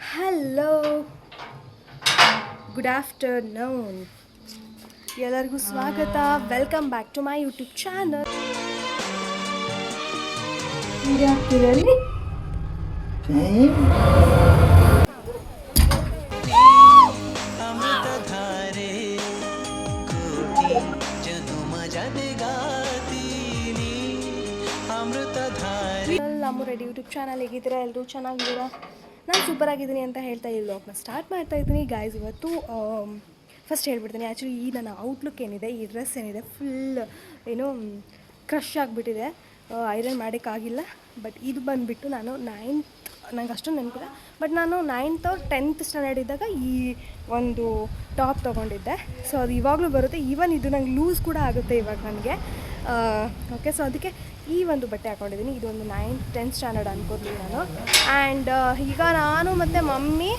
Hello, good afternoon. ಎಲ್ಲರಿಗೂ ಸ್ವಾಗತ. Welcome back to my YouTube channel. ಆಗ್ತಿರಲ್ಲಿ ನಮ್ಮ ರೆಡಿ ಯೂಟ್ಯೂಬ್ ಚಾನಲ್ ಹೇಗಿದ್ದೀರಾ? ಎಲ್ಲರೂ ಚೆನ್ನಾಗಿದ್ದೀರಾ? ನಾನು ಸೂಪರ್ ಆಗಿದ್ದೀನಿ ಅಂತ ಹೇಳ್ತಾ ಈ ವ್ಲಾಗ್ನ ಸ್ಟಾರ್ಟ್ ಮಾಡ್ತಾ ಇದ್ದೀನಿ. ಗಾಯ್ಸ್, ಇವತ್ತು ಫಸ್ಟ್ ಹೇಳ್ಬಿಡ್ತೀನಿ. ಆ್ಯಕ್ಚುಲಿ ಈ ನನ್ನ ಔಟ್ಲುಕ್ ಏನಿದೆ, ಈ ಡ್ರೆಸ್ ಏನಿದೆ, ಫುಲ್ ಏನೋ ಕ್ರಶ್ ಆಗಿಬಿಟ್ಟಿದೆ. ಐರನ್ ಮಾಡೋಕ್ಕಾಗಿಲ್ಲ. ಬಟ್ ಇದು ಬಂದುಬಿಟ್ಟು ನಾನು ನಂಗೆ ಅಷ್ಟೊಂದು ನೆನಪಿಲ್ಲ, ಬಟ್ ನಾನು 9th or 10th ಸ್ಟ್ಯಾಂಡರ್ಡ್ ಇದ್ದಾಗ ಈ ಒಂದು ಟಾಪ್ ತೊಗೊಂಡಿದ್ದೆ. ಸೊ ಅದು ಇವಾಗಲೂ ಬರುತ್ತೆ. ಈವನ್ ಇದು ನಂಗೆ ಲೂಸ್ ಕೂಡ ಆಗುತ್ತೆ ಇವಾಗ ನನಗೆ. ಓಕೆ, ಸೊ ಅದಕ್ಕೆ ಈ ಒಂದು ಬಟ್ಟೆ ಹಾಕ್ಕೊಂಡಿದ್ದೀನಿ. ಇದೊಂದು 9th 10th ಸ್ಟ್ಯಾಂಡರ್ಡ್ ಅನ್ಕೋತೀನಿ ನಾನು. ಆ್ಯಂಡ್ ಈಗ ನಾನು ಮತ್ತು ಮಮ್ಮಿ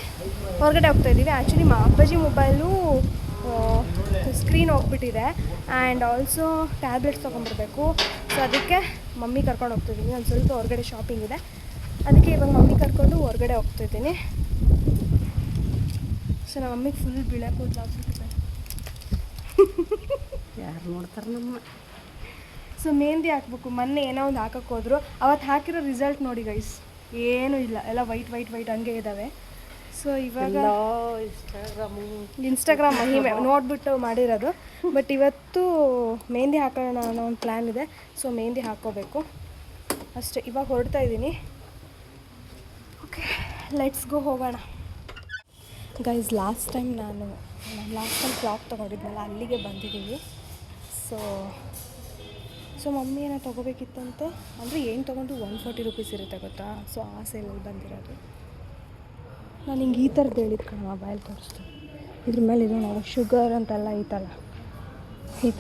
ಹೊರಗಡೆ ಹೋಗ್ತಾಯಿದ್ದೀವಿ. ಆ್ಯಕ್ಚುಲಿ ಅಪ್ಪಾಜಿ ಮೊಬೈಲು ಸ್ಕ್ರೀನ್ ಹೋಗ್ಬಿಟ್ಟಿದೆ. ಆ್ಯಂಡ್ ಆಲ್ಸೋ ಟ್ಯಾಬ್ಲೆಟ್ಸ್ ತೊಗೊಂಡ್ಬರ್ಬೇಕು. ಸೊ ಅದಕ್ಕೆ ಮಮ್ಮಿ ಕರ್ಕೊಂಡು ಹೋಗ್ತಿದ್ದೀನಿ. ಒಂದು ಸ್ವಲ್ಪ ಹೊರಗಡೆ ಶಾಪಿಂಗ್ ಇದೆ, ಅದಕ್ಕೆ ಇವಾಗ ಮಮ್ಮಿ ಕರ್ಕೊಂಡು ಹೊರಗಡೆ ಹೋಗ್ತಿದ್ದೀನಿ. ಸೊ ನಮ್ಮ ಮಮ್ಮಿಗೆ ಫುಲ್ ಬಿಳೆ ಕೂದಲು ಆಗ್ಬಿಟ್ಟಿದೆ. ಯಾರು ನೋಡ್ತಾರೆ ನಮ್ಮ. ಸೊ ಮೆಹಂದಿ ಹಾಕ್ಬೇಕು. ಮೊನ್ನೆ ಏನೋ ಒಂದು ಹಾಕಕ್ಕೆ ಹೋದ್ರು, ಅವತ್ತು ಹಾಕಿರೋ ರಿಸಲ್ಟ್ ನೋಡಿ ಗೈಸ್, ಏನೂ ಇಲ್ಲ, ಎಲ್ಲ ವೈಟ್ ಹಂಗೆ ಇದ್ದಾವೆ. ಸೊ ಇವಾಗ ಇನ್ಸ್ಟಾಗ್ರಾಮ್ ಮಹಿಮೆ ನೋಡಿಬಿಟ್ಟು ಮಾಡಿರೋದು. ಬಟ್ ಇವತ್ತು ಮೆಹಂದಿ ಹಾಕೋಣ ಅನ್ನೋ ಒಂದು ಪ್ಲ್ಯಾನ್ ಇದೆ. ಸೊ ಮೆಹಂದಿ ಹಾಕ್ಕೋಬೇಕು ಅಷ್ಟೇ. ಇವಾಗ ಹೊರಡ್ತಾ ಇದ್ದೀನಿ. ಓಕೆ, ಲೆಟ್ಸ್ ಗೋ, ಹೋಗೋಣ. ಗೈಸ್, ಲಾಸ್ಟ್ ಟೈಮ್ ಫ್ಲಾಗ್ ತೊಗೊಂಡಿದ್ನಲ್ಲ, ಅಲ್ಲಿಗೆ ಬಂದಿದ್ದೀವಿ. ಸೊ ಮಮ್ಮಿ ಏನೋ ತೊಗೋಬೇಕಿತ್ತಂತೆ. ಅಂದರೆ ಏನು ತೊಗೊಂಡು 140 ರೂಪೀಸ್ ಇರುತ್ತೆ ಗೊತ್ತಾ. ಸೊ ಆ ಸೇಲಲ್ಲಿ ಬಂದಿರೋದು. ನಾನು ಹಿಂಗೆ ಈ ಥರದ್ದು ಹೇಳಿದ್ದು ಕಣ, ಮೊಬೈಲ್ ತೋರಿಸ್ತೀನಿ. ಇದ್ರ ಮೇಲೆ ಇದು ನಾವು ಶುಗರ್ ಅಂತೆಲ್ಲ ಐತಲ್ಲ, ಈ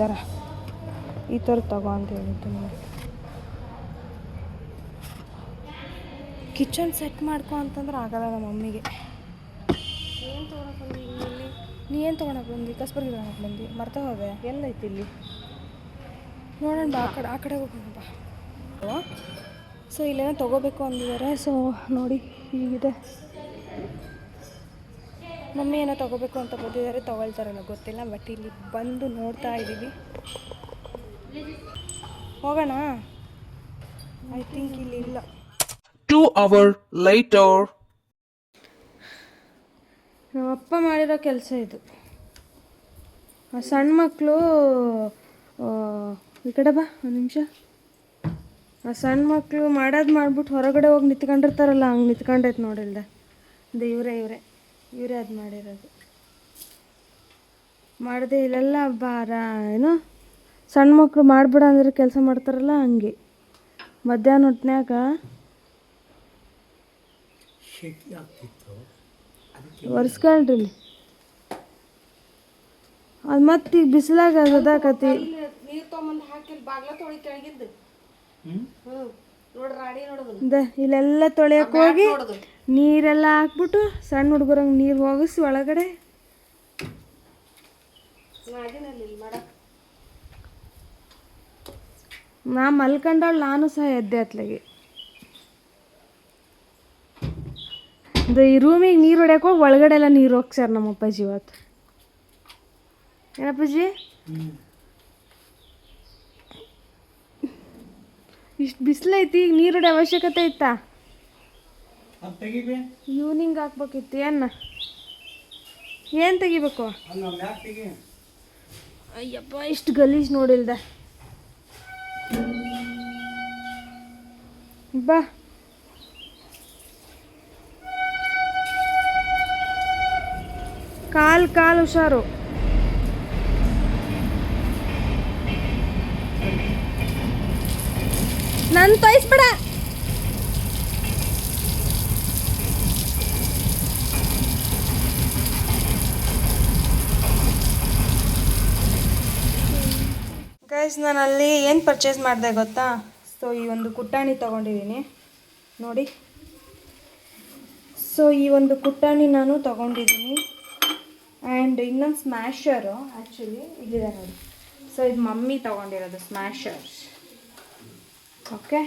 ಥರದ್ದು ತಗೋ ಅಂತ ಹೇಳಿದ್ದು ನಿಮಗೆ. ಕಿಚನ್ ಸೆಟ್ ಮಾಡ್ಕೊ ಅಂತಂದ್ರೆ ಆಗಲ್ಲ ನಮ್ಮ ಮಮ್ಮಿಗೆ. ಏನು ತೊಗೊಳಕ್ಕೆ ಬಂದು ಇಲ್ಲಿ? ನೀ ಏನು ತೊಗೊಳಕ್ಕೆ ಬಂದು? ಕಸ್ಬರ್ಗಿ ತೊಗೊಳಕ್ಕೆ ಬಂದು ಮರ್ತಾ ಹೋದೆ. ಎಲ್ಲೈತಿ ಇಲ್ಲಿ ನೋಡೋಣ ಬಾ. ಆ ಕಡೆ ಹೋಗೋಣ ಬಾ. ಸೊ ಇಲ್ಲೇನೋ ತೊಗೋಬೇಕು ಅಂದಿದ್ದಾರೆ. ಸೊ ನೋಡಿ ಹೀಗಿದೆ. ಮಮ್ಮಿ ಏನೋ ತೊಗೋಬೇಕು ಅಂತ ಬಂದಿದ್ದಾರೆ, ತೊಗೊಳ್ತಾರಲ್ಲ ಗೊತ್ತಿಲ್ಲ. ಬಟ್ ಇಲ್ಲಿ ಬಂದು ನೋಡ್ತಾ ಇದ್ದೀವಿ. ಹೋಗೋಣ. ಐ ಥಿಂಕ್ ಇಲ್ಲಿ ಇಲ್ಲ. 2 hours later. ನಮ್ಮ ಅಪ್ಪ ಮಾಡಿರೋ ಕೆಲಸ ಇದು. ಆ ಸಣ್ಣ ಮಕ್ಕಳು ಈ ಕಡೆ ಬಾ ಒಂದು ನಿಮಿಷ. ಆ ಸಣ್ಣ ಮಕ್ಕಳು ಮಾಡೋದು ಮಾಡ್ಬಿಟ್ಟು ಹೊರಗಡೆ ಹೋಗಿ ನಿಂತ್ಕೊಂಡಿರ್ತಾರಲ್ಲ, ಹಂಗೆ ನಿಂತ್ಕೊಂಡೈತೆ ನೋಡಿಲ್ದೆ. ಇವರೇ ಅದು ಮಾಡಿರೋದು. ಮಾಡದೆ ಇಲ್ಲೆಲ್ಲ ಬಾರ ಏನು ಸಣ್ಣ ಮಕ್ಕಳು ಮಾಡಿಬಿಡ ಅಂದ್ರೆ ಕೆಲಸ ಮಾಡ್ತಾರಲ್ಲ, ಹಂಗೆ ಮಧ್ಯಾಹ್ನ ಹೊತ್ನ್ಯಾಗ ಒರೆಸ್ಕೊಳ್ರಿ. ಅದು ಮತ್ತೆ ಈಗ ಬಿಸಿಲಾಗ ಅದಾಕತಿ. ನೀರು ತೊಗೊಂಬಂದು ಹಾಕಿಲ್ಲ, ಬಾಗ್ಲ ತೊಳಿ ಕೆಳಗಿದ್ದು ಇಲ್ಲೆಲ್ಲ ತೊಳೆಯಕ್ಕೆ ಹೋಗಿ ನೀರೆಲ್ಲ ಹಾಕ್ಬಿಟ್ಟು ಸಣ್ಣ ಹುಡುಗರಂಗೆ ನೀರು ಹೋಗಿಸಿ ಒಳಗಡೆ. ನಾ ಮಲ್ಕೊಂಡವಳು, ನಾನು ಸಹ ಎದ್ದೆ ಅತ್ಲಾಗೆ. ಈ ರೂಮಿಗೆ ನೀರು ಹೊಡ್ಯಕ್ಕೆ ಹೋಗಿ ಒಳಗಡೆ ಎಲ್ಲ ನೀರು ಹೋಗ್ಸ್ಯಾರ ನಮ್ಮ ಅಪ್ಪಾಜಿ ಇವತ್ತು. ಏನಪ್ಪಾಜಿ, ಇಷ್ಟು ಬಿಸಿಲೈತಿ, ಈಗ ನೀರು ಹೊಡೆ ಅವಶ್ಯಕತೆ ಇತ್ತಾ? ಈವ್ನಿಂಗ್ ಹಾಕ್ಬೇಕಿತ್ತು. ಏನು ತೆಗಿಬೇಕು? ಅಯ್ಯಪ್ಪ, ಇಷ್ಟು ಗಲೀಜು ನೋಡಿಲ್ದ. ಬಾ, ಕಾಲು ಹುಷಾರು. ನನ್ನ ತೋಯಿಸ್ಬೇಡ. ಗೈಸ್, ನಾನು ಅಲ್ಲಿ ಏನು ಪರ್ಚೇಸ್ ಮಾಡಿದೆ ಗೊತ್ತಾ? ಸೊ ಈ ಒಂದು ಕುಟ್ಟಾಣಿ ತೊಗೊಂಡಿದ್ದೀನಿ ನೋಡಿ. ಸೊ ಈ ಒಂದು ಕುಟ್ಟಾಣಿ ನಾನು ತೊಗೊಂಡಿದ್ದೀನಿ. ಆ್ಯಂಡ್ ಇನ್ನೊಂದು ಸ್ಮ್ಯಾಶರು ಆ್ಯಕ್ಚುಲಿ ಇಲ್ಲಿದೆ ನೋಡಿ. ಸೊ ಇದು ಮಮ್ಮಿ ತೊಗೊಂಡಿರೋದು ಸ್ಮ್ಯಾಶರ್ಸ್. ಓಕೆ,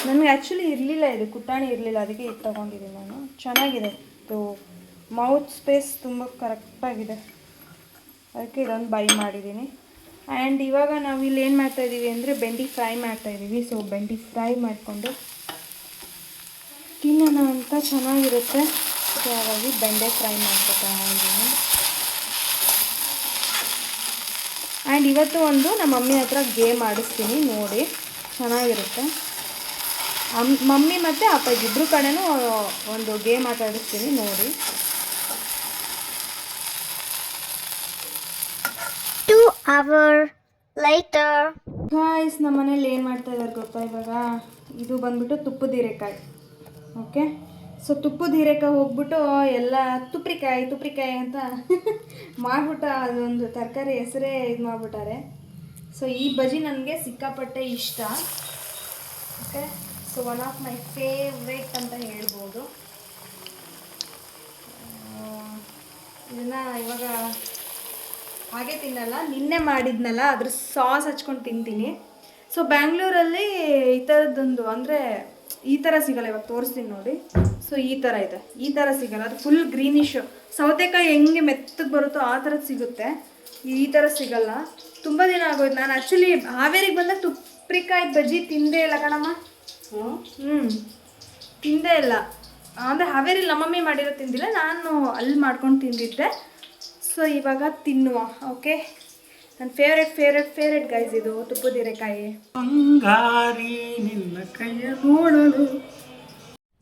ನನಗೆ ಆ್ಯಕ್ಚುಲಿ ಇರಲಿಲ್ಲ, ಇದು ಕುಟ್ಟಾಣಿ ಇರಲಿಲ್ಲ, ಅದಕ್ಕೆ ಇದು ತೊಗೊಂಡಿದ್ದೀನಿ ನಾನು. ಚೆನ್ನಾಗಿದೆ, ಇದು ಮೌತ್ ಸ್ಪೇಸ್ ತುಂಬ ಕರೆಕ್ಟಾಗಿದೆ, ಅದಕ್ಕೆ ಇದೊಂದು ಬೈ ಮಾಡಿದ್ದೀನಿ. ಆ್ಯಂಡ್ ಇವಾಗ ನಾವು ಇಲ್ಲಿ ಏನು ಮಾಡ್ತಾಯಿದ್ದೀವಿ ಅಂದರೆ ಬೆಂಡಿ ಫ್ರೈ ಮಾಡ್ತಾಯಿದ್ದೀವಿ. ಸೊ ಬೆಂಡಿ ಫ್ರೈ ಮಾಡಿಕೊಂಡು ತಿನ್ನೋಣ ಅಂತ, ಚೆನ್ನಾಗಿರುತ್ತೆ. ಸೊ ಹಾಗಾಗಿ ಬೆಂಡೆ ಫ್ರೈ ಮಾಡ್ಕೊತಾ ಇದ್ದೀನಿ. ಆ್ಯಂಡ್ ಇವತ್ತು ಒಂದು ನಮ್ಮ ಮಮ್ಮಿ ಹತ್ರ ಗೇಮ್ ಆಡಿಸ್ತೀನಿ, ನೋಡಿ ಚೆನ್ನಾಗಿರುತ್ತೆ. ಮಮ್ಮಿ ಮತ್ತು ಅಪ್ಪಾಜಿ ಇಬ್ಬರು ಕಡೆನೂ ಒಂದು ಗೇಮ್ ಆಟ ಆಡಿಸ್ತೀನಿ, ನೋಡಿ. 2 hours later. ಗಾಯ್ಸ್, ನಮ್ಮ ಮನೇಲಿ ಏನು ಮಾಡ್ತಾ ಇದ್ದಾರೆ ಗೊತ್ತಾ ಇವಾಗ? ಇದು ಬಂದ್ಬಿಟ್ಟು ತುಪ್ಪದ ಹೀರೆಕಾಯಿ. ಓಕೆ, ಸೊ ತುಪ್ಪದ ಹೀರೆಕಾಯಿ ಹೋಗ್ಬಿಟ್ಟು ಎಲ್ಲ ತುಪ್ರಿಕಾಯಿ ಅಂತ ಮಾಡಿಬಿಟ್ಟು ಅದೊಂದು ತರಕಾರಿ ಹೆಸರೇ ಇದು ಮಾಡಿಬಿಟ್ಟಾರೆ. ಸೊ ಈ ಬಜ್ಜಿ ನನಗೆ ಸಿಕ್ಕಾಪಟ್ಟೆ ಇಷ್ಟ. Okay, so one of my favourite ಅಂತ ಹೇಳ್ಬೋದು. ಇದನ್ನು ಇವಾಗ ಹಾಗೆ ತಿನ್ನಲ್ಲ, ನಿನ್ನೆ ಮಾಡಿದ್ನಲ್ಲ ಅದ್ರ ಸಾಸ್ ಹಚ್ಕೊಂಡು ತಿಂತೀನಿ. ಸೊ ಬ್ಯಾಂಗ್ಳೂರಲ್ಲಿ ಈ ಥರದ್ದೊಂದು ಅಂದರೆ ಈ ಥರ ಸಿಗಲ್ಲ, ಇವಾಗ ತೋರಿಸ್ತೀನಿ ನೋಡಿ. ಸೊ ಈ ಥರ ಇದೆ, ಈ ಥರ ಸಿಗಲ್ಲ, ಅದು ಫುಲ್ ಗ್ರೀನಿಶ್. ಸೌತೆಕಾಯಿ ಹೆಂಗೆ ಮೆತ್ತಗೆ ಬರುತ್ತೋ ಆ ಥರದ್ದು ಸಿಗುತ್ತೆ, ಈ ಥರ ಸಿಗಲ್ಲ. ತುಂಬ ದಿನ ಆಗೋಯ್ತು. ನಾನು ಆ್ಯಕ್ಚುಲಿ ಹಾವೇರಿಗೆ ಬಂದಾಗ ತುಪ್ರಿಕಾಯಿ ಬಜ್ಜಿ ತಿಂದೇ ಇಲ್ಲ ಕಣಮ್ಮ. ತಿಂದೇ ಇಲ್ಲ ಅಂದರೆ ಹಾವೇರಿ ನಮ್ಮಮ್ಮಿ ಮಾಡಿರೋ ತಿಂದಿಲ್ಲ, ನಾನು ಅಲ್ಲಿ ಮಾಡ್ಕೊಂಡು ತಿಂದಿದ್ದೆ. ಸೊ ಇವಾಗ ತಿನ್ನುವ. ಓಕೆ, ನನ್ನ ಫೇವ್ರೆಟ್ ಗೈಸ್ ಇದು ತುಪ್ಪದ ಹೀರೆಕಾಯಿ. ಬಂಗಾರಿ ನಿನ್ನ ಕೈಯ ನೋಡಲು.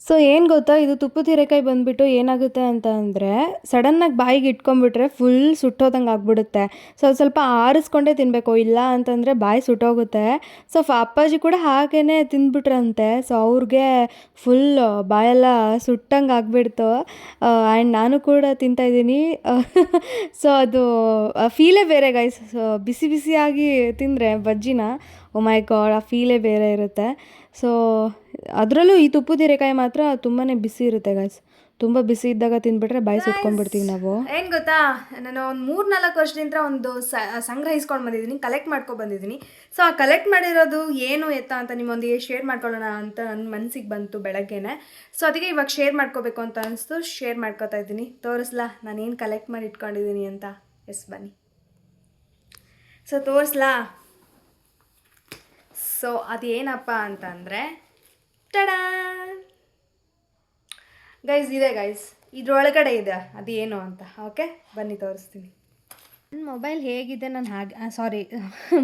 ಸೊ ಏನು ಗೊತ್ತಾ, ಇದು ತುಪ್ಪದ ಹೀರೆಕಾಯಿ ಬಂದುಬಿಟ್ಟು ಏನಾಗುತ್ತೆ ಅಂತ ಅಂದರೆ ಸಡನ್ನಾಗಿ ಬಾಯಿಗೆ ಇಟ್ಕೊಂಡ್ಬಿಟ್ರೆ ಫುಲ್ ಸುಟ್ಟೋದಂಗೆ ಆಗ್ಬಿಡುತ್ತೆ. ಸೊ ಸ್ವಲ್ಪ ಆರಿಸ್ಕೊಂಡೇ ತಿನ್ನಬೇಕು, ಇಲ್ಲ ಅಂತಂದರೆ ಬಾಯಿ ಸುಟ್ಟೋಗುತ್ತೆ. ಸೊ ಅಪ್ಪಾಜಿ ಕೂಡ ಹಾಗೇ ತಿಂದ್ಬಿಟ್ರಂತೆ. ಸೊ ಅವ್ರಿಗೆ ಫುಲ್ ಬಾಯೆಲ್ಲ ಸುಟ್ಟಂಗೆ ಆಗಿಬಿಡ್ತು. ಆ್ಯಂಡ್ ನಾನು ಕೂಡ ತಿಂತಾಯಿದ್ದೀನಿ. ಸೊ ಅದು ಫೀಲೇ ಬೇರೆ ಗೈಸ್. ಬಿಸಿ ಬಿಸಿಯಾಗಿ ತಿಂದರೆ ಬಜ್ಜಿನ, ಓ ಮೈ ಗಾಡ್, ಆ ಫೀಲೇ ಬೇರೆ ಇರುತ್ತೆ. ಸೊ ಅದರಲ್ಲೂ ಈ ತುಪ್ಪದ ಹೀರೆಕಾಯಿ ಮಾತ್ರ ತುಂಬಾ ಬಿಸಿ ಇರುತ್ತೆ ಗೈಸ್. ತುಂಬ ಬಿಸಿ ಇದ್ದಾಗ ತಿಂದ್ಬಿಟ್ರೆ ಬಾಯಿ ಸುಟ್ಕೊಂಡ್ಬಿಡ್ತೀವಿ ನಾವು. ಏನು ಗೊತ್ತಾ, ನಾನು ಒಂದು 3-4 ವರ್ಷದಿಂದ ಒಂದು ಸಂಗ್ರಹಿಸ್ಕೊಂಡು ಬಂದಿದ್ದೀನಿ, ಕಲೆಕ್ಟ್ ಮಾಡ್ಕೊಂಡು ಬಂದಿದ್ದೀನಿ. ಸೊ ಆ ಕಲೆಕ್ಟ್ ಮಾಡಿರೋದು ಏನು ಎತ್ತ ಅಂತ ನಿಮ್ಮೊಂದಿಗೆ ಶೇರ್ ಮಾಡ್ಕೊಳ್ಳೋಣ ಅಂತ ನನ್ನ ಮನಸ್ಸಿಗೆ ಬಂತು ಬೆಳಗ್ಗೆನೆ. ಸೊ ಅದಕ್ಕೆ ಇವಾಗ ಶೇರ್ ಮಾಡ್ಕೋಬೇಕು ಅಂತ ಅನಿಸ್ತು, ಶೇರ್ ಮಾಡ್ಕೋತಾ ಇದ್ದೀನಿ. ತೋರಿಸ್ಲಾ ನಾನೇನು ಕಲೆಕ್ಟ್ ಮಾಡಿ ಇಟ್ಕೊಂಡಿದ್ದೀನಿ ಅಂತ? ಎಸ್, ಬನ್ನಿ. ಸೊ ತೋರಿಸ್ಲಾ? ಸೊ ಅದೇನಪ್ಪ ಅಂತಂದರೆ ಟಡಾ ಗೈಸ್, ಇದೆ ಗೈಸ್, ಇದ್ರೊಳಗಡೆ ಇದೆ ಅದೇನು ಅಂತ. ಓಕೆ, ಬನ್ನಿ ತೋರಿಸ್ತೀನಿ. ನನ್ನ ಮೊಬೈಲ್ ಹೇಗಿದೆ, ನಾನು ಹಾಗೆ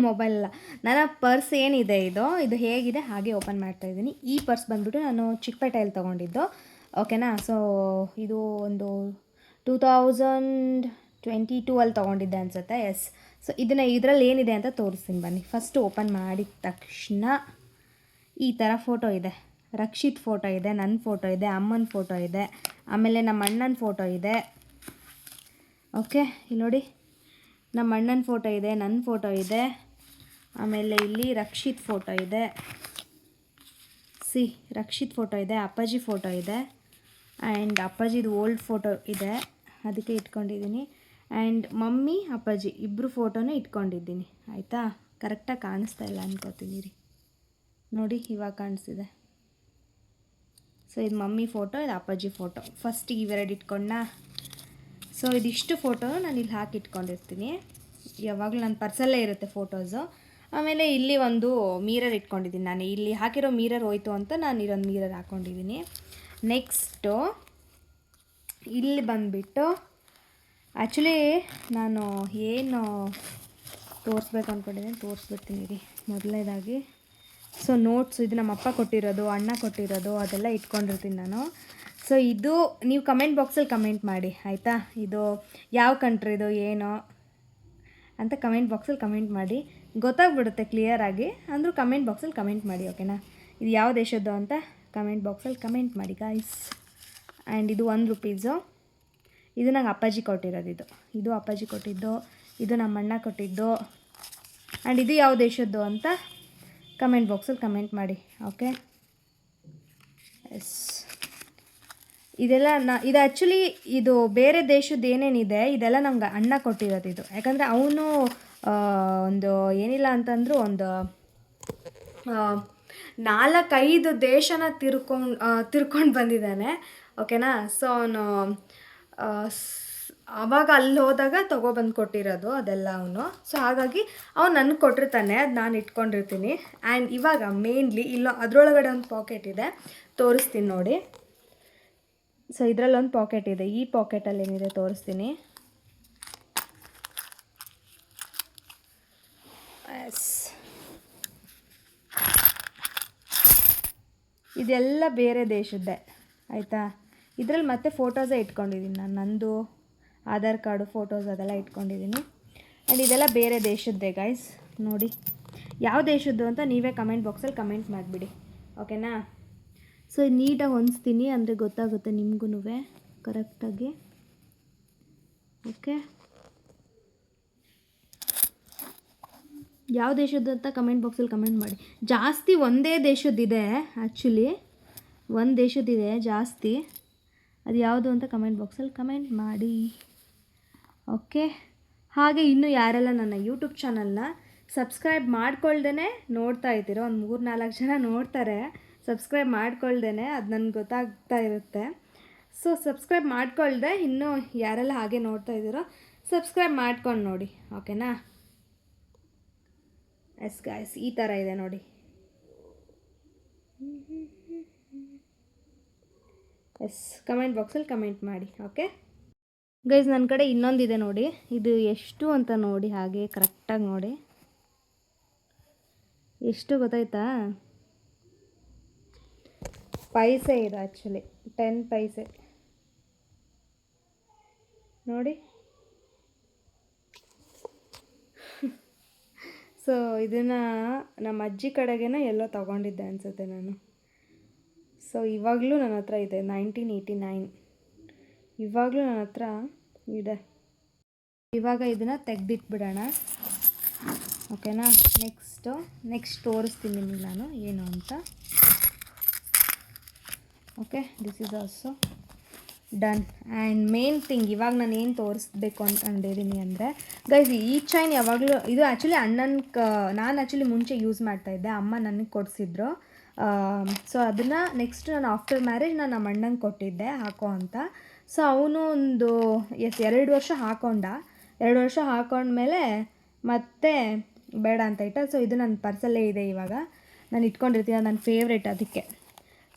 ಮೊಬೈಲ್ ಅಲ್ಲ, ನನ್ನ ಪರ್ಸ್ ಏನಿದೆ ಇದು ಹೇಗಿದೆ ಹಾಗೆ ಓಪನ್ ಮಾಡ್ತಾಯಿದ್ದೀನಿ. ಈ ಪರ್ಸ್ ಬಂದ್ಬಿಟ್ಟು ನಾನು ಚಿಕ್ಕಪೇಟೆಯಲ್ಲಿ ತೊಗೊಂಡಿದ್ದು, ಓಕೆನಾ. ಸೊ ಇದು ಒಂದು 2022 ಅಲ್ಲಿ ತೊಗೊಂಡಿದ್ದೆ ಅನಿಸುತ್ತೆ. ಎಸ್. ಸೊ ಇದರಲ್ಲಿ ಏನಿದೆ ಅಂತ ತೋರಿಸ್ತೀನಿ ಬನ್ನಿ. ಫಸ್ಟು ಓಪನ್ ಮಾಡಿದ ತಕ್ಷಣ ಈ ಥರ ಫೋಟೋ ಇದೆ. ರಕ್ಷಿತ್ ಫೋಟೋ ಇದೆ, ನನ್ನ ಫೋಟೋ ಇದೆ, ಅಮ್ಮನ ಫೋಟೋ ಇದೆ, ಆಮೇಲೆ ನಮ್ಮ ಅಣ್ಣನ ಫೋಟೋ ಇದೆ. ಓಕೆ, ಇಲ್ಲಿ ನೋಡಿ, ನಮ್ಮ ಅಣ್ಣನ ಫೋಟೋ ಇದೆ, ನನ್ನ ಫೋಟೋ ಇದೆ, ಆಮೇಲೆ ಇಲ್ಲಿ ರಕ್ಷಿತ್ ಫೋಟೋ ಇದೆ. ರಕ್ಷಿತ್ ಫೋಟೋ ಇದೆ, ಅಪ್ಪಾಜಿ ಫೋಟೋ ಇದೆ, ಆ್ಯಂಡ್ ಅಪ್ಪಾಜಿದು ಓಲ್ಡ್ ಫೋಟೋ ಇದೆ, ಅದಕ್ಕೆ ಇಟ್ಕೊಂಡಿದ್ದೀನಿ. ಆ್ಯಂಡ್ ಮಮ್ಮಿ ಅಪ್ಪಾಜಿ ಇಬ್ಬರು ಫೋಟೋನೂ ಇಟ್ಕೊಂಡಿದ್ದೀನಿ, ಆಯಿತಾ. ಕರೆಕ್ಟಾಗಿ ಕಾಣಿಸ್ತಾ ಇಲ್ಲ ಅನ್ಕೋತೀನಿ ರೀ, ನೋಡಿ ಇವಾಗ ಕಾಣಿಸ್ತಿದೆ. ಸೊ ಇದು ಮಮ್ಮಿ ಫೋಟೋ, ಇದು ಅಪ್ಪಾಜಿ ಫೋಟೋ. ಫಸ್ಟಿಗೆ ಇವೆರಡು ಇಟ್ಕೊಂಡ. ಸೊ ಇದಿಷ್ಟು ಫೋಟೋನು ನಾನು ಇಲ್ಲಿ ಹಾಕಿ ಇಟ್ಕೊಂಡಿರ್ತೀನಿ, ಯಾವಾಗಲೂ ನನ್ನ ಪರ್ಸಲ್ಲೇ ಇರುತ್ತೆ ಫೋಟೋಸು. ಆಮೇಲೆ ಇಲ್ಲಿ ಒಂದು ಮಿರರ್ ಇಟ್ಕೊಂಡಿದ್ದೀನಿ ನಾನು, ಇಲ್ಲಿ ಹಾಕಿರೋ ಮಿರರ್ ಹೋಯ್ತು ಅಂತ ನಾನು ಇಲ್ಲೊಂದು ಮಿರರ್ ಹಾಕ್ಕೊಂಡಿದ್ದೀನಿ. ನೆಕ್ಸ್ಟು ಇಲ್ಲಿ ಬಂದುಬಿಟ್ಟು ಆ್ಯಕ್ಚುಲಿ ನಾನು ಏನು ತೋರಿಸ್ಬೇಕು ಅಂದ್ಕೊಂಡಿದ್ದೀನಿ, ತೋರಿಸ್ಬಿಡ್ತೀನಿ ರೀ ಮೊದಲನೇದಾಗಿ. ಸೊ ನೋಟ್ಸು, ಇದು ನಮ್ಮ ಅಪ್ಪ ಕೊಟ್ಟಿರೋದು, ಅಣ್ಣ ಕೊಟ್ಟಿರೋದು, ಅದೆಲ್ಲ ಇಟ್ಕೊಂಡಿರ್ತೀನಿ ನಾನು. ಸೊ ಇದು ನೀವು ಕಮೆಂಟ್ ಬಾಕ್ಸಲ್ಲಿ ಕಮೆಂಟ್ ಮಾಡಿ, ಆಯಿತಾ. ಇದು ಯಾವ ಕಂಟ್ರಿದು ಏನೋ ಅಂತ ಕಮೆಂಟ್ ಬಾಕ್ಸಲ್ಲಿ ಕಮೆಂಟ್ ಮಾಡಿ, ಗೊತ್ತಾಗ್ಬಿಡುತ್ತೆ ಕ್ಲಿಯರಾಗಿ. ಅಂದರೂ ಕಮೆಂಟ್ ಬಾಕ್ಸಲ್ಲಿ ಕಮೆಂಟ್ ಮಾಡಿ, ಓಕೆನಾ. ಇದು ಯಾವ ದೇಶದ್ದು ಅಂತ ಕಮೆಂಟ್ ಬಾಕ್ಸಲ್ಲಿ ಕಮೆಂಟ್ ಮಾಡಿ ಗಾಯ್ಸ್. ಆ್ಯಂಡ್ ಇದು ₹1. ಇದು ನಂಗೆ ಅಪ್ಪಾಜಿ ಕೊಟ್ಟಿರೋದು, ಇದು ಅಪ್ಪಾಜಿ ಕೊಟ್ಟಿದ್ದು, ಇದು ನಮ್ಮ ಅಣ್ಣ ಕೊಟ್ಟಿದ್ದು. ಆ್ಯಂಡ್ ಇದು ಯಾವ ದೇಶದ್ದು ಅಂತ ಕಮೆಂಟ್ ಬಾಕ್ಸಲ್ಲಿ ಕಮೆಂಟ್ ಮಾಡಿ, ಓಕೆ. ಎಸ್, ಇದೆಲ್ಲ ಇದು ಆ್ಯಕ್ಚುಲಿ ಇದು ಬೇರೆ ದೇಶದ್ದು ಏನೇನಿದೆ ಇದೆಲ್ಲ ನಮ್ಗೆ ಅಣ್ಣ ಕೊಟ್ಟಿರೋದು ಇದು. ಯಾಕಂದರೆ ಅವನು ಒಂದು ಏನಿಲ್ಲ ಅಂತಂದರೂ ಒಂದು 4-5 ದೇಶನ ತಿರ್ಕೊಂಡು ಬಂದಿದ್ದಾನೆ. ಓಕೆನಾ. ಸೊ ಅವನು ಆವಾಗ ಅಲ್ಲಿ ಹೋದಾಗ ತೊಗೊಬಂದು ಕೊಟ್ಟಿರೋದು ಅದೆಲ್ಲ ಅವನು. ಸೊ ಹಾಗಾಗಿ ಅವ್ನು ನನಗೆ ಕೊಟ್ಟಿರ್ತಾನೆ, ಅದು ನಾನು ಇಟ್ಕೊಂಡಿರ್ತೀನಿ. ಆ್ಯಂಡ್ ಇವಾಗ ಮೇನ್ಲಿ ಇಲ್ಲ ಅದರೊಳಗಡೆ ಒಂದು ಪಾಕೆಟ್ ಇದೆ, ತೋರಿಸ್ತೀನಿ ನೋಡಿ. ಸೊ ಇದರಲ್ಲೊಂದು ಪಾಕೆಟ್ ಇದೆ, ಈ ಪಾಕೆಟಲ್ಲಿ ಏನಿದೆ ತೋರಿಸ್ತೀನಿ. ಎಸ್, ಇದೆಲ್ಲ ಬೇರೆ ದೇಶದ್ದೇ ಆಯಿತಾ. ಇದರಲ್ಲಿ ಮತ್ತೆ ಫೋಟೋಸೇ ಇಟ್ಕೊಂಡಿದ್ದೀನಿ ನಾನು, ನಂದು ಆಧಾರ್ ಕಾರ್ಡು ಫೋಟೋಸ್ ಅದೆಲ್ಲ ಇಟ್ಕೊಂಡಿದ್ದೀನಿ. ಆ್ಯಂಡ್ ಇದೆಲ್ಲ ಬೇರೆ ದೇಶದ್ದೇ ಗೈಸ್. ನೋಡಿ ಯಾವ ದೇಶದ್ದು ಅಂತ ನೀವೇ ಕಮೆಂಟ್ ಬಾಕ್ಸಲ್ಲಿ ಕಮೆಂಟ್ ಮಾಡಿಬಿಡಿ, ಓಕೆನಾ. ಸೊ ನೀಟಾಗಿ ಹೊಂದಿಸ್ತೀನಿ ಅಂದರೆ ಗೊತ್ತಾಗುತ್ತೆ ನಿಮಗೂ ಕರೆಕ್ಟಾಗಿ. ಓಕೆ, ಯಾವ ದೇಶದ್ದು ಅಂತ ಕಮೆಂಟ್ ಬಾಕ್ಸಲ್ಲಿ ಕಮೆಂಟ್ ಮಾಡಿ. ಜಾಸ್ತಿ ಒಂದೇ ದೇಶದ್ದಿದೆ, ಆ್ಯಕ್ಚುಲಿ ಒಂದು ದೇಶದ್ದಿದೆ ಜಾಸ್ತಿ. ಅದು ಯಾವುದು ಅಂತ ಕಮೆಂಟ್ ಬಾಕ್ಸಲ್ಲಿ ಕಮೆಂಟ್ ಮಾಡಿ, ಓಕೆ. ಹಾಗೆ ಇನ್ನೂ ಯಾರೆಲ್ಲ ನನ್ನ ಯೂಟ್ಯೂಬ್ ಚಾನಲ್ನ ಸಬ್ಸ್ಕ್ರೈಬ್ ಮಾಡ್ಕೊಳ್ದೇ ನೋಡ್ತಾ ಇದ್ದೀರೋ, ಒಂದು 3-4 ಜನ ನೋಡ್ತಾರೆ ಸಬ್ಸ್ಕ್ರೈಬ್ ಮಾಡ್ಕೊಳ್ದೇ, ಅದು ನನಗೆ ಗೊತ್ತಾಗ್ತಾ ಇರುತ್ತೆ. ಸೊ ಸಬ್ಸ್ಕ್ರೈಬ್ ಮಾಡ್ಕೊಳ್ದೆ ಇನ್ನೂ ಯಾರೆಲ್ಲ ಹಾಗೆ ನೋಡ್ತಾ ಇದ್ದೀರೋ ಸಬ್ಸ್ಕ್ರೈಬ್ ಮಾಡ್ಕೊಂಡು ನೋಡಿ, ಓಕೆನಾ. ಎಸ್ ಗಾಯ್ಸ್, ಈ ಥರ ಇದೆ ನೋಡಿ. ಎಸ್, ಕಮೆಂಟ್ ಬಾಕ್ಸಲ್ಲಿ ಕಮೆಂಟ್ ಮಾಡಿ, ಓಕೆ ಗೈಸ್. ನನ್ನ ಕಡೆ ಇನ್ನೊಂದಿದೆ ನೋಡಿ, ಇದು ಎಷ್ಟು ಅಂತ ನೋಡಿ, ಹಾಗೆ ಕರೆಕ್ಟಾಗಿ ನೋಡಿ ಎಷ್ಟು ಗೊತ್ತಾಯ್ತಾ. ಪೈಸೆ ಇದು ಆ್ಯಕ್ಚುಲಿ 10 ಪೈಸೆ ನೋಡಿ. ಸೊ ಇದನ್ನು ನಮ್ಮ ಅಜ್ಜಿ ಕಡೆಗೇನೋ ಎಲ್ಲೋ ತೊಗೊಂಡಿದ್ದೆ ಅನಿಸುತ್ತೆ ನಾನು. ಸೊ ಇವಾಗಲೂ ನನ್ನ ಹತ್ರ ಇದೆ, 1989 ಇವಾಗಲೂ ನನ್ನ ಹತ್ರ ಇದೆ. ಇವಾಗ ಇದನ್ನು ತೆಗೆದಿಟ್ಬಿಡೋಣ, ಓಕೆನಾ. ನೆಕ್ಸ್ಟ್ ತೋರಿಸ್ತೀನಿ ನಿಮಗೆ ನಾನು ಏನು ಅಂತ. Okay, this is also done. And main thing ಇವಾಗ ನಾನು ಏನು ತೋರಿಸ್ಬೇಕು ಅಂದ್ಕೊಂಡಿದ್ದೀನಿ ಅಂದರೆ ಗೈಸ್, ಈ ಚೈನ್ ಯಾವಾಗಲೂ ಇದು ಆ್ಯಕ್ಚುಲಿ ನಾನು ಆ್ಯಕ್ಚುಲಿ ಮುಂಚೆ ಯೂಸ್ ಮಾಡ್ತಾಯಿದ್ದೆ, ಅಮ್ಮ ನನಗೆ ಕೊಡಿಸಿದ್ರು. ಸೊ ಅದನ್ನು ನೆಕ್ಸ್ಟ್ ನಾನು ಆಫ್ಟರ್ ಮ್ಯಾರೇಜ್ ನಾನು ನಮ್ಮ ಅಣ್ಣಂಗೆ ಕೊಟ್ಟಿದ್ದೆ ಹಾಕೋ ಅಂತ. ಸೊ ಅವನು ಒಂದು 2 ವರ್ಷ ಹಾಕ್ಕೊಂಡ. 2 ವರ್ಷ ಹಾಕ್ಕೊಂಡ್ಮೇಲೆ ಮತ್ತೆ ಬೇಡ ಅಂತ ಇಟ್ಟ. ಸೊ ಇದು ನನ್ನ ಪರ್ಸಲ್ಲೇ ಇದೆ, ಇವಾಗ ನಾನು ಇಟ್ಕೊಂಡಿರ್ತೀನಿ, ನನ್ನ ಫೇವ್ರೇಟ್ ಅದಕ್ಕೆ.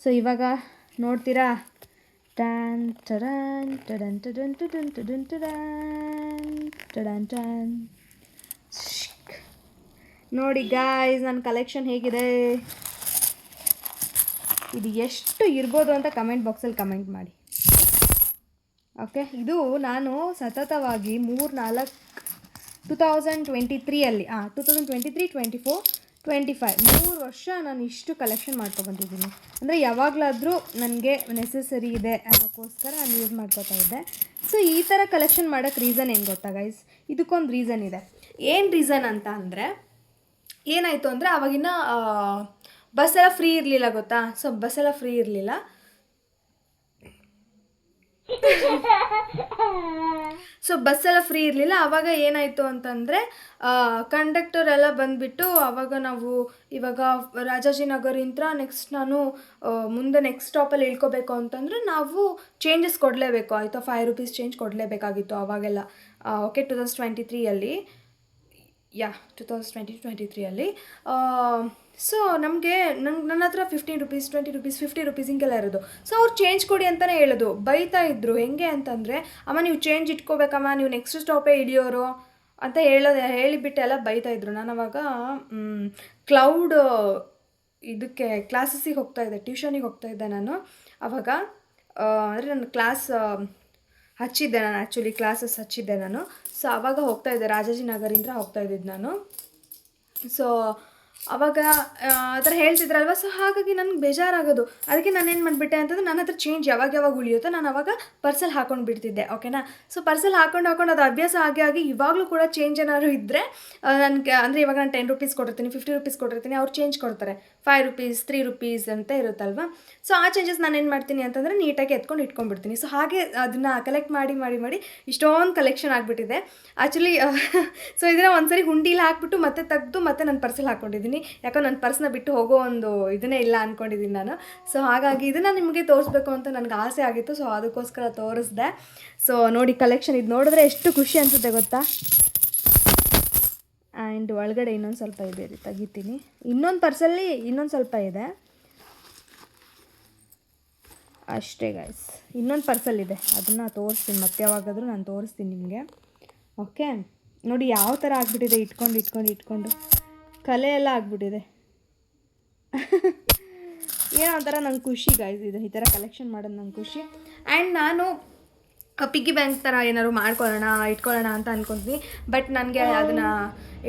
ಸೊ ಇವಾಗ ನೋಡ್ತೀರಾ, ಟನ್ ಟಡನ್ ಟಡನ್ ಟಡನ್ ಟಡನ್ ಟಡನ್ ಟಡನ್ ಟನ್. ನೋಡಿ ಗಾಯ್ಸ್, ನನ್ನ ಕಲೆಕ್ಷನ್ ಹೇಗಿದೆ, ಇದು ಎಷ್ಟು ಇರ್ಬೋದು ಅಂತ ಕಮೆಂಟ್ ಬಾಕ್ಸಲ್ಲಿ ಕಮೆಂಟ್ ಮಾಡಿ, ಓಕೆ. ಇದು ನಾನು ಸತತವಾಗಿ 2023 2023, 24, 25 3 ವರ್ಷ ನಾನು ಇಷ್ಟು ಕಲೆಕ್ಷನ್ ಮಾಡ್ಕೊಬಂದಿದ್ದೀನಿ. ಅಂದರೆ ಯಾವಾಗಲಾದರೂ ನನಗೆ ನೆಸೆಸರಿ ಇದೆ ಅನ್ನೋಕ್ಕೋಸ್ಕರ ನಾನು ಯೂಸ್ ಮಾಡ್ಕೋತಾ ಇದ್ದೆ. ಸೊ ಈ ಥರ ಕಲೆಕ್ಷನ್ ಮಾಡೋಕ್ಕೆ ರೀಸನ್ ಏನು ಗೊತ್ತಾ ಗೈಸ್, ಇದಕ್ಕೊಂದು ರೀಸನ್ ಇದೆ. ಏನು ರೀಸನ್ ಅಂತ ಅಂದರೆ ಏನಾಯಿತು ಅಂದರೆ ಆವಾಗಿನ ಬಸ್ಸೆಲ್ಲ ಫ್ರೀ ಇರಲಿಲ್ಲ ಗೊತ್ತಾ. ಸೊ ಬಸ್ಸೆಲ್ಲ ಫ್ರೀ ಇರಲಿಲ್ಲ. ಆವಾಗ ಏನಾಯಿತು ಅಂತಂದರೆ ಕಂಡಕ್ಟರ್ ಎಲ್ಲ ಬಂದುಬಿಟ್ಟು ಆವಾಗ ನಾವು ಇವಾಗ ರಾಜಾಜಿನಗರಿಂದ ನೆಕ್ಸ್ಟ್ ನಾನು ಮುಂದೆ ನೆಕ್ಸ್ಟ್ ಸ್ಟಾಪಲ್ಲಿ ಇಳ್ಕೋಬೇಕು ಅಂತಂದರೆ ನಾವು ಚೇಂಜಸ್ ಕೊಡಲೇಬೇಕು ಆಯಿತಾ. 5 ರೂಪೀಸ್ ಚೇಂಜ್ ಕೊಡಲೇಬೇಕಾಗಿತ್ತು ಆವಾಗೆಲ್ಲ, ಓಕೆ. 2023 2023 ಸೊ ನನ್ನ ಹತ್ರ 15 ರೂಪೀಸ್ 20 ರೂಪೀಸ್ 50 ರೂಪೀಸ್ ಹಿಂಗೆಲ್ಲ ಇರೋದು. ಸೊ ಅವ್ರು ಚೇಂಜ್ ಕೊಡಿ ಅಂತಲೇ ಹೇಳೋದು, ಬೈತಾ ಇದ್ರು. ಹೆಂಗೆ ಅಂತಂದರೆ, ಅಮ್ಮ ನೀವು ಚೇಂಜ್ ಇಟ್ಕೋಬೇಕಮ್ಮ, ನೀವು ನೆಕ್ಸ್ಟ್ ಸ್ಟಾಪೇ ಹಿಡಿಯೋರು ಅಂತ ಹೇಳಿಬಿಟ್ಟು ಎಲ್ಲ ಬೈತಾ ಇದ್ರು. ನಾನು ಅವಾಗ ಕ್ಲೌಡ್ ಇದಕ್ಕೆ ಕ್ಲಾಸಸ್ಸಿಗೆ ಹೋಗ್ತಾಯಿದ್ದೆ, ಟ್ಯೂಷನಿಗೆ ಹೋಗ್ತಾಯಿದ್ದೆ ನಾನು ಅವಾಗ. ಅಂದರೆ ನನ್ನ ಕ್ಲಾಸ್ ಹಚ್ಚಿದ್ದೆ ನಾನು, ಆ್ಯಕ್ಚುಲಿ ಕ್ಲಾಸಸ್ ಹಚ್ಚಿದ್ದೆ ನಾನು. ಸೊ ಆವಾಗ ಹೋಗ್ತಾಯಿದ್ದೆ, ರಾಜಾಜಿನಗರಿಂದ ಹೋಗ್ತಾಯಿದ್ದಿದ್ದು ನಾನು. ಸೊ ಆವಾಗ ಆ ಥರ ಹೇಳ್ತಿದ್ರಲ್ವ. ಸೊ ಹಾಗಾಗಿ ನನಗೆ ಬೇಜಾರಾಗೋದು. ಅದಕ್ಕೆ ನಾನು ಏನು ಮಾಡಿಬಿಟ್ಟೆ ಅಂತಂದರೆ, ನನ್ನ ಹತ್ರ ಚೇಂಜ್ ಯಾವಾಗ ಉಳಿಯುತ್ತೋ ನಾನು ಆವಾಗ ಪರ್ಸಲ್ಲಿ ಹಾಕೊಂಡು ಬಿಡ್ತಿದ್ದೆ, ಓಕೆನಾ. ಸೊ ಪರ್ಸಲ್ಲಿ ಹಾಕೊಂಡು ಅದು ಅಭ್ಯಾಸ ಆಗಿ ಇವಾಗಲೂ ಕೂಡ ಚೇಂಜ್ ಏನಾದ್ರು ಇದ್ದರೆ ನನಗೆ, ಅಂದರೆ ಇವಾಗ ನಾನು 10 ರೂಪೀಸ್ ಕೊಟ್ಟಿರ್ತೀನಿ, 50 ರೂಪೀಸ್ ಕೊಟ್ಟಿರ್ತೀನಿ, ಅವ್ರು ಚೇಂಜ್ ಕೊಡ್ತಾರೆ 5 ರೂಪೀಸ್ 3 ರೂಪೀಸ್ ಅಂತ ಇರುತ್ತಲ್ವ. ಸೊ ಆ ಚೇಂಜಸ್ ನಾನು ಏನು ಮಾಡ್ತೀನಿ ಅಂತಂದರೆ ನೀಟಾಗಿ ಎತ್ಕೊಂಡು ಇಟ್ಕೊಂಡ್ಬಿಡ್ತೀನಿ. ಸೊ ಹಾಗೆ ಅದನ್ನು ಕಲೆಕ್ಟ್ ಮಾಡಿ ಇಷ್ಟೊಂದು ಕಲೆಕ್ಷನ್ ಆಗಿಬಿಟ್ಟಿದೆ ಆ್ಯಕ್ಚುಲಿ. ಸೊ ಇದನ್ನು ಒಂದ್ಸರಿ ಹುಂಡೀಲಿ ಹಾಕ್ಬಿಟ್ಟು ಮತ್ತೆ ತೆಗೆದು ಮತ್ತೆ ನನ್ನ ಪರ್ಸಲ್ಲಿ ಹಾಕ್ಕೊಂಡಿದ್ದೀನಿ. ಅಂದ್ಕೊಂಡಿದ್ದೀನಿ. ಯಾಕೋ ನನ್ನ ಪರ್ಸ್ನ ಬಿಟ್ಟು ಹೋಗೋ ಒಂದು ಇದನ್ನೇ ಇಲ್ಲ ಅಂದ್ಕೊಂಡಿದ್ದೀನಿ ನಾನು. ಸೊ ಹಾಗಾಗಿ ಇದನ್ನು ನಿಮಗೆ ತೋರಿಸ್ಬೇಕು ಅಂತ ನನಗೆ ಆಸೆ ಆಗಿತ್ತು. ಸೊ ಅದಕ್ಕೋಸ್ಕರ ತೋರಿಸ್ದೆ. ಸೊ ನೋಡಿ ಕಲೆಕ್ಷನ್ ಇದು ನೋಡಿದ್ರೆ ಎಷ್ಟು ಖುಷಿ ಅನಿಸುತ್ತೆ ಗೊತ್ತಾ. ಆ್ಯಂಡ್ ಒಳಗಡೆ ಇನ್ನೊಂದು ಸ್ವಲ್ಪ ಇದೆ, ತೆಗಿತೀನಿ. ಇನ್ನೊಂದು ಪರ್ಸಲ್ಲಿ ಇನ್ನೊಂದು ಸ್ವಲ್ಪ ಇದೆ ಅಷ್ಟೇ ಗೈಸ್. ಇನ್ನೊಂದು ಪರ್ಸಲ್ಲಿದೆ, ಅದನ್ನು ತೋರಿಸ್ತೀನಿ ಮತ್ತೆ ಯಾವಾಗಾದರೂ ನಾನು ತೋರಿಸ್ತೀನಿ ನಿಮಗೆ. ಓಕೆ ನೋಡಿ ಯಾವ ಥರ ಆಗಿಬಿಟ್ಟಿದೆ, ಇಟ್ಕೊಂಡು ಕಲೆ ಎಲ್ಲ ಆಗಿಬಿಟ್ಟಿದೆ. ಏನೋ ಒಂಥರ ನಂಗೆ ಖುಷಿ ಗೈಸ್, ಇದು ಈ ಥರ ಕಲೆಕ್ಷನ್ ಮಾಡೋದು ನಂಗೆ ಖುಷಿ. ಆ್ಯಂಡ್ ನಾನು ಪಿಗ್ಗಿ ಬ್ಯಾಂಕ್ ಥರ ಏನಾದ್ರು ಇಟ್ಕೊಳ್ಳೋಣ ಅಂತ ಅಂದ್ಕೊತೀನಿ. ಬಟ್ ನನಗೆ ಅದನ್ನು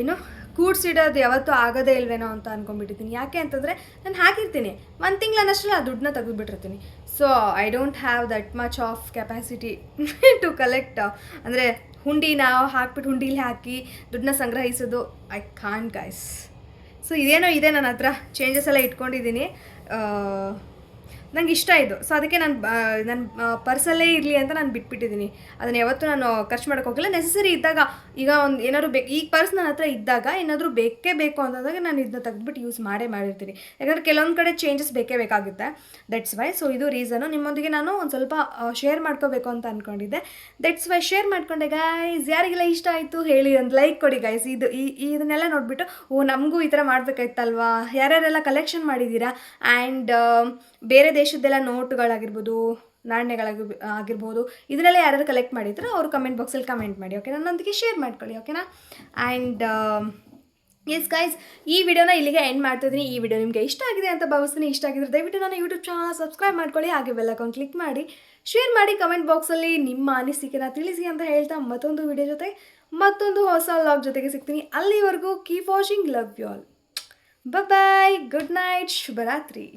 ಏನು ಕೂಡ್ಸಿಡೋದು ಯಾವತ್ತೂ ಆಗೋದೇ ಇಲ್ವೇನೋ ಅಂತ ಅಂದ್ಕೊಂಡ್ಬಿಟ್ಟಿದ್ದೀನಿ. ಯಾಕೆ ಅಂತಂದರೆ ನಾನು ಹಾಕಿರ್ತೀನಿ, ಒಂದು ತಿಂಗಳನ್ನಷ್ಟರಲ್ಲಿ ಆ ದುಡ್ಡನ್ನ ತೆಗೆದುಬಿಟ್ಟಿರ್ತೀನಿ. So I don't have that much of capacity to collect. ಅಂದರೆ ಹುಂಡಿನ ಹಾಕ್ಬಿಟ್ಟು ಹುಂಡೀಲಿ ಹಾಕಿ ದುಡ್ಡನ್ನ ಸಂಗ್ರಹಿಸೋದು ಐ ಕಾಂಟ್ ಗೈಸ್. ಸೊ ಇದೇನೋ ಇದೆ ನನ್ನ ಹತ್ರ, ಚೇಂಜಸ್ ಎಲ್ಲ ಇಟ್ಕೊಂಡಿದ್ದೀನಿ. ನಂಗೆ ಇಷ್ಟ ಇದು. ಸೊ ಅದಕ್ಕೆ ನನ್ನ ಪರ್ಸಲ್ಲೇ ಇರಲಿ ಅಂತ ನಾನು ಬಿಟ್ಬಿಟ್ಟಿದ್ದೀನಿ. ಅದನ್ನು ಯಾವತ್ತೂ ನಾನು ಖರ್ಚು ಮಾಡೋಕ್ಕೆ ಹೋಗಿಲ್ಲ. ನೆಸಸರಿ ಇದ್ದಾಗ, ಈಗ ಒಂದು ಏನಾದ್ರು ಈಗ ಪರ್ಸ್ ನನ್ನ ಹತ್ರ ಇದ್ದಾಗ ಏನಾದರೂ ಬೇಕೇ ಬೇಕು ಅಂತಂದಾಗ ನಾನು ಇದನ್ನ ತೆಗೆದುಬಿಟ್ಟು ಯೂಸ್ ಮಾಡಿರ್ತೀನಿ. ಯಾಕಂದರೆ ಕೆಲವೊಂದು ಕಡೆ ಚೇಂಜಸ್ ಬೇಕೇ ಬೇಕಾಗುತ್ತೆ. That's why. ಸೊ ಇದು ರೀಸನು. ನಿಮ್ಮೊಂದಿಗೆ ನಾನು ಒಂದು ಸ್ವಲ್ಪ ಶೇರ್ ಮಾಡ್ಕೋಬೇಕು ಅಂತ ಅಂದ್ಕೊಂಡಿದ್ದೆ. ದಟ್ಸ್ ವೈ ಶೇರ್ ಮಾಡ್ಕೊಂಡೆ ಗೈಸ್. ಯಾರಿಗೆಲ್ಲ ಇಷ್ಟ ಆಯಿತು ಹೇಳಿ, ಒಂದು ಲೈಕ್ ಕೊಡಿ ಗೈಸ್. ಇದನ್ನೆಲ್ಲ ನೋಡಿಬಿಟ್ಟು ನಮಗೂ ಈ ಥರ ಮಾಡಬೇಕಾಯ್ತಲ್ವಾ, ಯಾರ್ಯಾರೆಲ್ಲ ಕಲೆಕ್ಷನ್ ಮಾಡಿದ್ದೀರಾ. ಆ್ಯಂಡ್ ಬೇರೆ ದೇಶದ್ದೆಲ್ಲ ನೋಟುಗಳಾಗಿರ್ಬೋದು, ನಾಣ್ಯಗಳಾಗಿರ್ಬೋದು, ಇದನ್ನೆಲ್ಲ ಯಾರು ಕಲೆಕ್ಟ್ ಮಾಡಿದ್ರೆ ಅವರು ಕಮೆಂಟ್ ಬಾಕ್ಸಲ್ಲಿ ಕಮೆಂಟ್ ಮಾಡಿ. ಓಕೆ, ನನ್ನೊಂದಿಗೆ ಶೇರ್ ಮಾಡ್ಕೊಳ್ಳಿ. ಓಕೆನಾ. ಆ್ಯಂಡ್ ಎಸ್ ಗೈಸ್, ಈ ವಿಡಿಯೋನ ಇಲ್ಲಿಗೆ ಎಂಡ್ ಮಾಡ್ತಿದ್ದೀನಿ. ಈ ವಿಡಿಯೋ ನಿಮಗೆ ಇಷ್ಟ ಆಗಿದೆ ಅಂತ ಭಾವಿಸ್ತೀನಿ. ಇಷ್ಟ ಆಗಿದ್ರೆ ದಯವಿಟ್ಟು ನನ್ನ ಯೂಟ್ಯೂಬ್ ಚಾನಲ್ ಸಬ್ಸ್ಕ್ರೈಬ್ ಮಾಡ್ಕೊಳ್ಳಿ. ಹಾಗೆ ಬೆಲ್ ಐಕಾನ್ ಕ್ಲಿಕ್ ಮಾಡಿ, ಶೇರ್ ಮಾಡಿ, ಕಮೆಂಟ್ ಬಾಕ್ಸಲ್ಲಿ ನಿಮ್ಮ ಅನಿಸಿಕೆನ ತಿಳಿಸಿ ಅಂತ ಹೇಳ್ತಾ ಮತ್ತೊಂದು ವಿಡಿಯೋ ಜೊತೆ ಮತ್ತೊಂದು ಹೊಸ ವ್ಲಾಗ್ ಜೊತೆಗೆ ಸಿಗ್ತೀನಿ. ಅಲ್ಲಿವರೆಗೂ keep watching. Love you all. Bye, good night, ಶುಭರಾತ್ರಿ.